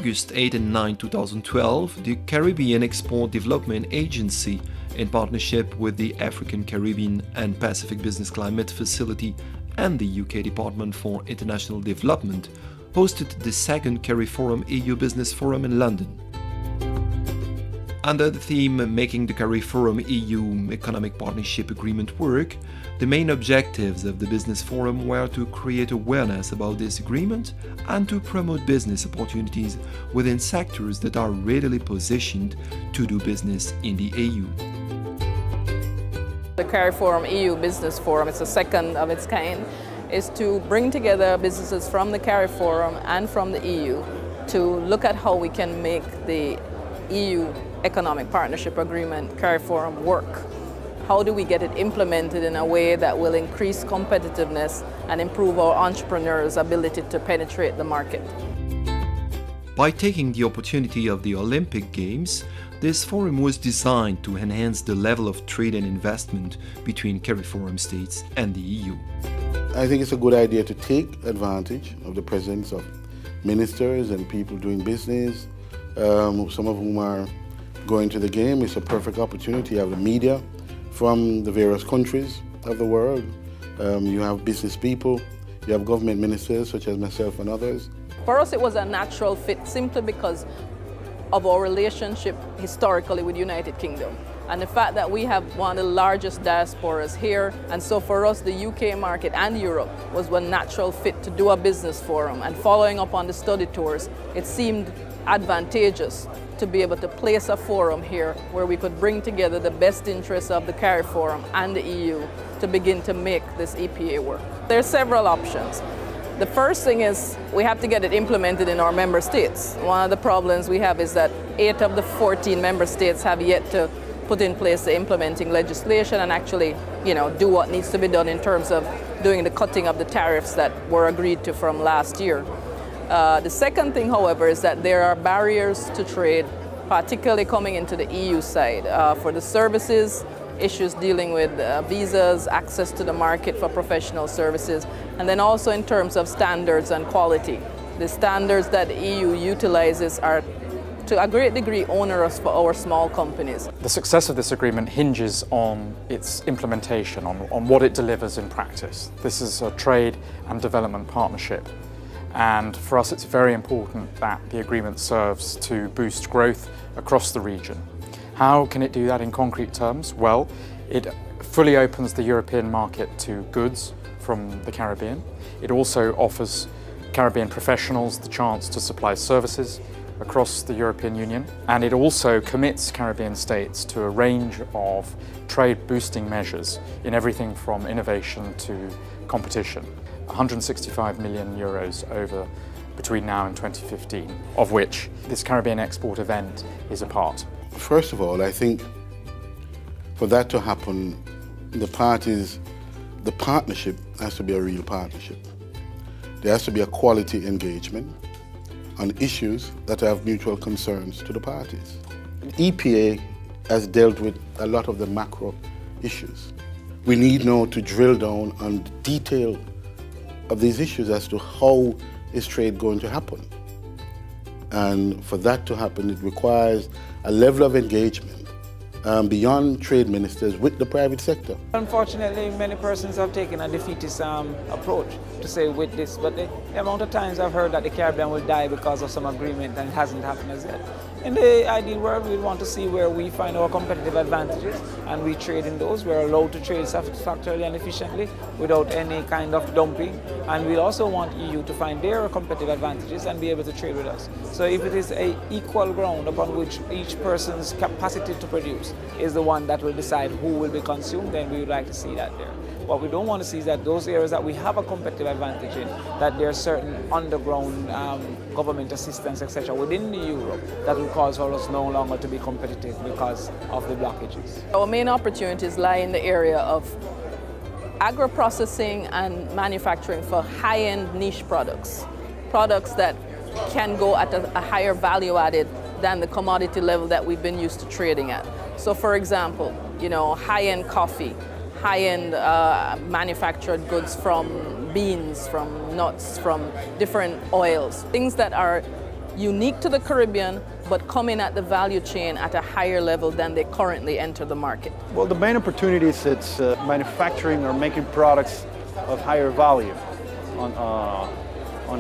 August 8 and 9, 2012, the Caribbean Export Development Agency, in partnership with the African, Caribbean and Pacific Business Climate Facility and the UK Department for International Development, hosted the second CARIFORUM-EU Business Forum in London. Under the theme Making the CARIFORUM-EU Economic Partnership Agreement Work, the main objectives of the Business Forum were to create awareness about this agreement and to promote business opportunities within sectors that are readily positioned to do business in the EU. The CARIFORUM-EU Business Forum, it's the second of its kind, is to bring together businesses from the CARIFORUM and from the EU to look at how we can make the EU Economic Partnership Agreement, CARIFORUM, work. How do we get it implemented in a way that will increase competitiveness and improve our entrepreneurs' ability to penetrate the market? By taking the opportunity of the Olympic Games, this forum was designed to enhance the level of trade and investment between CARIFORUM states and the EU. I think it's a good idea to take advantage of the presence of ministers and people doing business, some of whom are going to the game. It's a perfect opportunity. You have the media from the various countries of the world. You have business people, you have government ministers such as myself and others. For us it was a natural fit simply because of our relationship historically with the United Kingdom and the fact that we have one of the largest diasporas here, and so for us the UK market and Europe was one natural fit to do a business forum, and following up on the study tours it seemed advantageous to be able to place a forum here where we could bring together the best interests of the CARIFORUM and the EU to begin to make this EPA work. There are several options. The first thing is we have to get it implemented in our member states. One of the problems we have is that 8 of the 14 member states have yet to put in place the implementing legislation and actually, do what needs to be done in terms of doing the cutting of the tariffs that were agreed to from last year. The second thing, however, is that there are barriers to trade, particularly coming into the EU side. For the services, issues dealing with visas, access to the market for professional services, and then also in terms of standards and quality. The standards that the EU utilizes are to a great degree onerous for our small companies. The success of this agreement hinges on its implementation, on what it delivers in practice. This is a trade and development partnership. And for us it's very important that the agreement serves to boost growth across the region. How can it do that in concrete terms? Well, it fully opens the European market to goods from the Caribbean. It also offers Caribbean professionals the chance to supply services across the European Union. And it also commits Caribbean states to a range of trade boosting measures in everything from innovation to competition. 165 million euros over between now and 2015, of which this Caribbean export event is a part. First of all, I think for that to happen, the partnership has to be a real partnership. There has to be a quality engagement on issues that have mutual concerns to the parties. The EPA has dealt with a lot of the macro issues. We need now to drill down on the detail of these issues as to how is trade going to happen. And for that to happen, it requires a level of engagement beyond trade ministers with the private sector. Unfortunately, many persons have taken a defeatist approach to say with this, but the amount of times I've heard that the Caribbean will die because of some agreement and it hasn't happened as yet. In the ideal world, we want to see where we find our competitive advantages and we trade in those. We're allowed to trade satisfactorily and efficiently without any kind of dumping. And we also want EU to find their competitive advantages and be able to trade with us. So if it is an equal ground upon which each person's capacity to produce is the one that will decide who will be consumed, then we would like to see that there. What we don't want to see is that those areas that we have a competitive advantage in, that there are certain underground government assistance, etc. within the Europe that will cause for us no longer to be competitive because of the blockages. Our main opportunities lie in the area of agro-processing and manufacturing for high-end niche products. Products that can go at a higher value added than the commodity level that we've been used to trading at. So for example, high-end coffee, high-end manufactured goods from beans, from nuts, from different oils, things that are unique to the Caribbean, but come in at the value chain at a higher level than they currently enter the market? Well, the main opportunities, it's manufacturing or making products of higher value on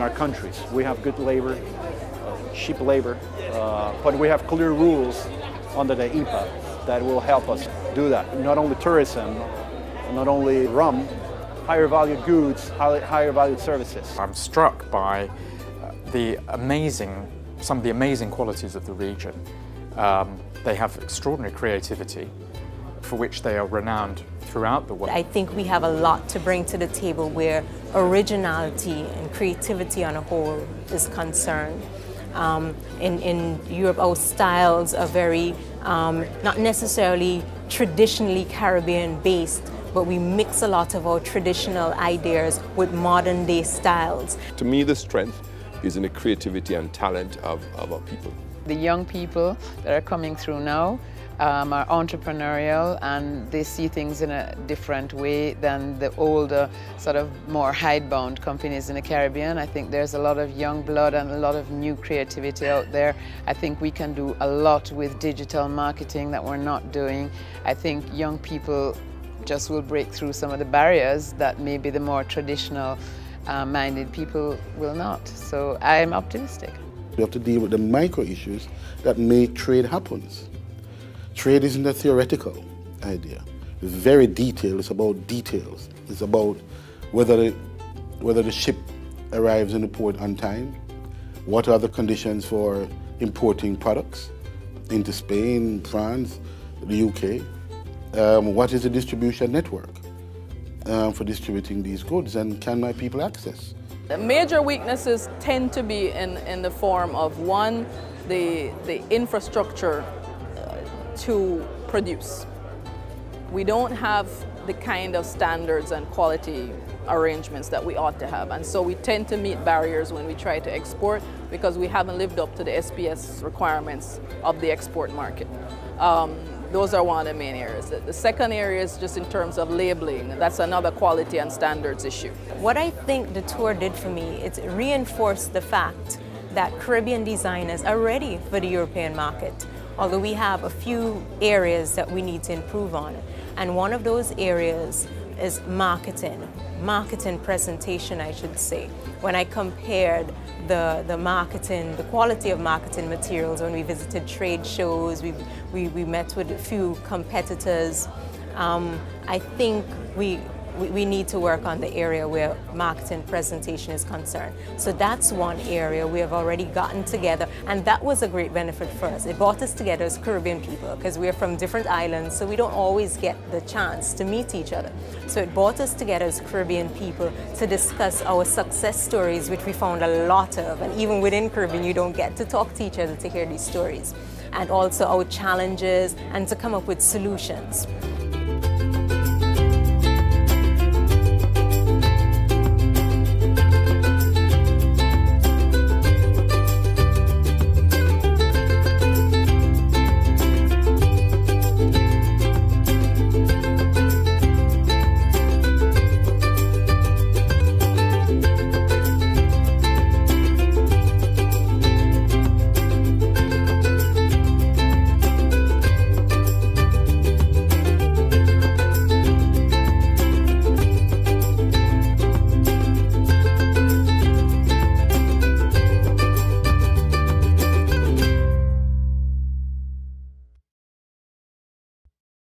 our countries. We have good labor, cheap labor, but we have clear rules under the EPA that will help us do that. Not only tourism, not only rum, higher valued goods, higher valued services. I'm struck by some of the amazing qualities of the region. They have extraordinary creativity, for which they are renowned throughout the world. I think we have a lot to bring to the table where originality and creativity on a whole is concerned. In Europe, our styles are very, not necessarily traditionally Caribbean based, but we mix a lot of our traditional ideas with modern day styles. To me, the strength is in the creativity and talent of our people. The young people that are coming through now are entrepreneurial, and they see things in a different way than the older, sort of more hidebound companies in the Caribbean. I think there's a lot of young blood and a lot of new creativity out there. I think we can do a lot with digital marketing that we're not doing. I think young people just will break through some of the barriers that maybe the more traditional minded people will not. So I'm optimistic. We have to deal with the micro issues that make trade happen. Trade isn't a theoretical idea. It's very detailed. It's about details. It's about whether the ship arrives in the port on time, what are the conditions for importing products into Spain, France, the UK, what is the distribution network for distributing these goods, and can my people access? The major weaknesses tend to be in the form of, one, the infrastructure to produce. We don't have the kind of standards and quality arrangements that we ought to have, and so we tend to meet barriers when we try to export because we haven't lived up to the SPS requirements of the export market. Those are one of the main areas. The second area is just in terms of labeling. That's another quality and standards issue. What I think the tour did for me is reinforce the fact that Caribbean designers are ready for the European market, although we have a few areas that we need to improve on. And one of those areas is marketing presentation, I should say. When I compared the marketing, the quality of marketing materials when we visited trade shows, we met with a few competitors. I think we need to work on the area where marketing presentation is concerned. So that's one area we have already gotten together, and that was a great benefit for us. It brought us together as Caribbean people because we're from different islands, so we don't always get the chance to meet each other. So it brought us together as Caribbean people to discuss our success stories, which we found a lot of, and even within Caribbean you don't get to talk to each other to hear these stories, and also our challenges and to come up with solutions.